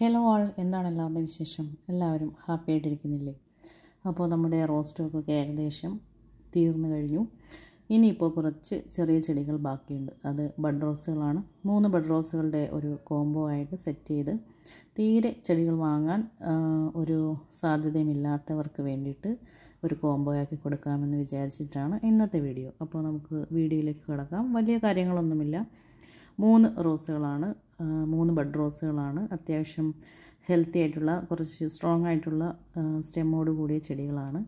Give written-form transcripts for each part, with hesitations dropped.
Hello ആൾ, എന്താണ് എല്ലാവരുടെയും വിശേഷം? എല്ലാവരും ഹാപ്പി ആയിട്ടിരിക്കുന്നില്ലേ? അപ്പോൾ നമ്മുടെ റോസ് സ്റ്റോക്കൊക്കെ ഏകദേശം തീർന്നു കഴിഞ്ഞു. ഇനിയിപ്പോൾ കുറച്ച് ചെറിയ ചെടികൾ ബാക്കിയുണ്ട്. അത് ബഡ് റോസുകളാണ്. 3 ബഡ് റോസുകളുടെ ഒരു കോംബോ ആയിട്ട് സെറ്റ് ചെയ്ത് തീരെ ചെടികൾ വാങ്ങാൻ ഒരു സാധ്യതയുമില്ലാത്തവർക്ക് വേണ്ടിയിട്ട് ഒരു കോംബോ ആക്കി കൊടുക്കാമെന്ന് വിചാരിച്ചിട്ടാണ് ഇന്നത്തെ വീഡിയോ. അപ്പോൾ നമുക്ക് വീഡിയോയിലേക്ക് കിടക്കാം. വലിയ കാര്യങ്ങളൊന്നുമില്ല. 3 റോസുകളാണ്, 3 ബഡ് റോസുകളാണ്. അത്യാവശ്യം ഹെൽത്തി ആയിട്ടുള്ള, കുറച്ച് സ്ട്രോങ് ആയിട്ടുള്ള സ്റ്റെമ്മോട് കൂടിയ ചെടികളാണ്.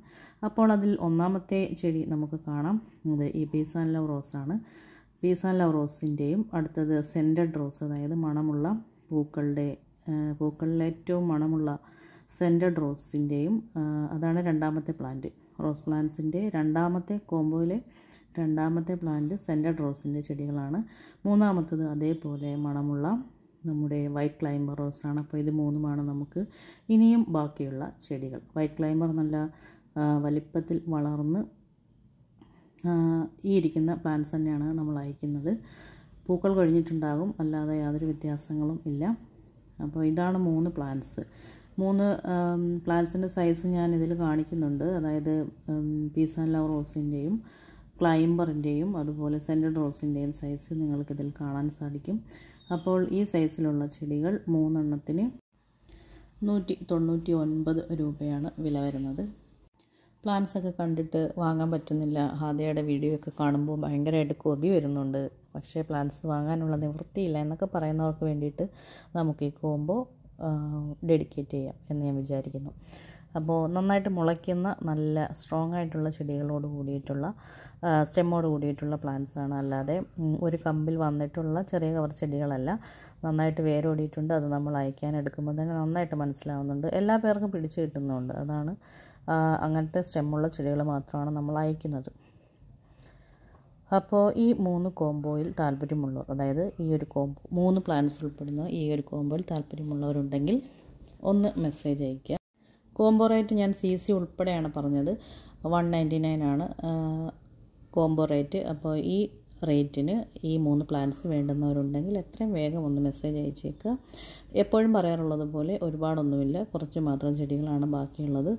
അപ്പോൾ അതിൽ ഒന്നാമത്തെ ചെടി നമുക്ക് കാണാം. അത് ഈ പീസ് ആൻഡ് ലവ് റോസാണ്. പീസ് ആൻഡ് ലവ് റോസിൻ്റെയും അടുത്തത് സെൻറ്റഡ് റോസ്, അതായത് മണമുള്ള പൂക്കളിലെ ഏറ്റവും മണമുള്ള സെൻറ്റഡ് റോസിൻ്റെയും അതാണ് രണ്ടാമത്തെ പ്ലാന്റ്. റോസ് പ്ലാന്റ്സിൻ്റെ രണ്ടാമത്തെ കോംബോയിലെ രണ്ടാമത്തെ പ്ലാന്റ് സെൻറ്റഡ് റോസിൻ്റെ ചെടികളാണ്. മൂന്നാമത്തത് അതേപോലെ മണമുള്ള നമ്മുടെ വൈറ്റ് ക്ലൈംബർ റോസാണ്. അപ്പോൾ ഇത് 3 നമുക്ക് ഇനിയും ബാക്കിയുള്ള ചെടികൾ. വൈറ്റ് ക്ലൈംബർ നല്ല വലിപ്പത്തിൽ വളർന്ന് ഈ ഇരിക്കുന്ന പ്ലാന്റ്സ് തന്നെയാണ് നമ്മൾ അയക്കുന്നത്. പൂക്കൾ കഴിഞ്ഞിട്ടുണ്ടാകും, അല്ലാതെ യാതൊരു വ്യത്യാസങ്ങളും ഇല്ല. അപ്പോൾ ഇതാണ് 3 പ്ലാന്റ്സ്. 3 പ്ലാന്റ്സിൻ്റെ സൈസ് ഞാൻ ഇതിൽ കാണിക്കുന്നുണ്ട്. അതായത് പീസ് ആൻഡ് ലവ് റോസിൻ്റെയും ക്ലൈംബറിൻ്റെയും അതുപോലെ സെൻറ്റഡ് റോസിൻ്റെയും സൈസ് നിങ്ങൾക്കിതിൽ കാണാൻ സാധിക്കും. അപ്പോൾ ഈ സൈസിലുള്ള ചെടികൾ 3 199 രൂപയാണ് വില വരുന്നത്. പ്ലാന്റ്സൊക്കെ കണ്ടിട്ട് വാങ്ങാൻ പറ്റുന്നില്ല. ഹാദിയയുടെ വീഡിയോ ഒക്കെ കാണുമ്പോൾ ഭയങ്കരമായിട്ട് കൊതി വരുന്നുണ്ട്, പക്ഷേ പ്ലാന്റ്സ് വാങ്ങാനുള്ള നിവൃത്തിയില്ല എന്നൊക്കെ പറയുന്നവർക്ക് വേണ്ടിയിട്ട് നമുക്ക് ഈ കോംബോ ഡെഡിക്കേറ്റ് ചെയ്യാം എന്ന് ഞാൻ വിചാരിക്കുന്നു. അപ്പോൾ നന്നായിട്ട് മുളയ്ക്കുന്ന നല്ല സ്ട്രോങ് ആയിട്ടുള്ള ചെടികളോട് കൂടിയിട്ടുള്ള സ്റ്റെമ്മോട് കൂടിയിട്ടുള്ള പ്ലാന്റ്സാണ്. അല്ലാതെ ഒരു കമ്പിൽ വന്നിട്ടുള്ള ചെറിയ കവർ ചെടികളല്ല. നന്നായിട്ട് വേരോടിയിട്ടുണ്ട്. അത് നമ്മൾ അയക്കാൻ എടുക്കുമ്പോൾ തന്നെ നന്നായിട്ട് മനസ്സിലാവുന്നുണ്ട്. എല്ലാ പേർക്കും പിടിച്ച് കിട്ടുന്നുണ്ട്. അതാണ് അങ്ങനത്തെ സ്റ്റെമ്മുള്ള ചെടികൾ മാത്രമാണ് നമ്മൾ അയക്കുന്നത്. അപ്പോൾ ഈ 3 കോംബോയിൽ താല്പര്യമുള്ളവർ, അതായത് ഈ ഒരു കോംബോ 3 പ്ലാന്റ്സ് ഉൾപ്പെടുന്ന ഈ ഒരു കോംബോയിൽ താല്പര്യമുള്ളവരുണ്ടെങ്കിൽ ഒന്ന് മെസ്സേജ് അയയ്ക്കുക. കോംബോ റേറ്റ് ഞാൻ CC ഉൾപ്പെടെയാണ് പറഞ്ഞത്. 199 ആണ് കോംബോ റേറ്റ്. അപ്പോൾ ഈ റേറ്റിന് ഈ 3 പ്ലാന്റ്സ് വേണ്ടുന്നവരുണ്ടെങ്കിൽ എത്രയും വേഗം ഒന്ന് മെസ്സേജ് അയച്ചേക്കുക. എപ്പോഴും പറയാറുള്ളത് പോലെ ഒരുപാടൊന്നുമില്ല, കുറച്ച് മാത്രം ചെടികളാണ് ബാക്കിയുള്ളത്.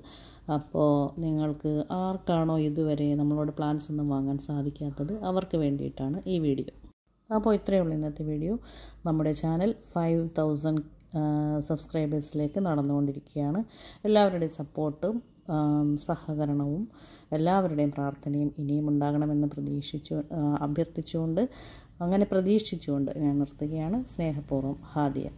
അപ്പോൾ നിങ്ങൾക്ക് ആർക്കാണോ ഇതുവരെ നമ്മളോട് പ്ലാന്റ്സ് ഒന്നും വാങ്ങാൻ സാധിക്കാത്തത് അവർക്ക് വേണ്ടിയിട്ടാണ് ഈ വീഡിയോ. അപ്പോൾ ഇത്രയേ ഉള്ളൂ ഇന്നത്തെ വീഡിയോ. നമ്മുടെ ചാനൽ 5000 സബ്സ്ക്രൈബേഴ്സിലേക്ക് നടന്നുകൊണ്ടിരിക്കുകയാണ്. എല്ലാവരുടെയും സപ്പോർട്ടും സഹകരണവും എല്ലാവരുടെയും പ്രാർത്ഥനയും ഇനിയും ഉണ്ടാകണമെന്ന് അഭ്യർത്ഥിച്ചുകൊണ്ട് അങ്ങനെ പ്രതീക്ഷിച്ചുകൊണ്ട് ഞാൻ നിർത്തുകയാണ്. സ്നേഹപൂർവ്വം, ഹാദിയ.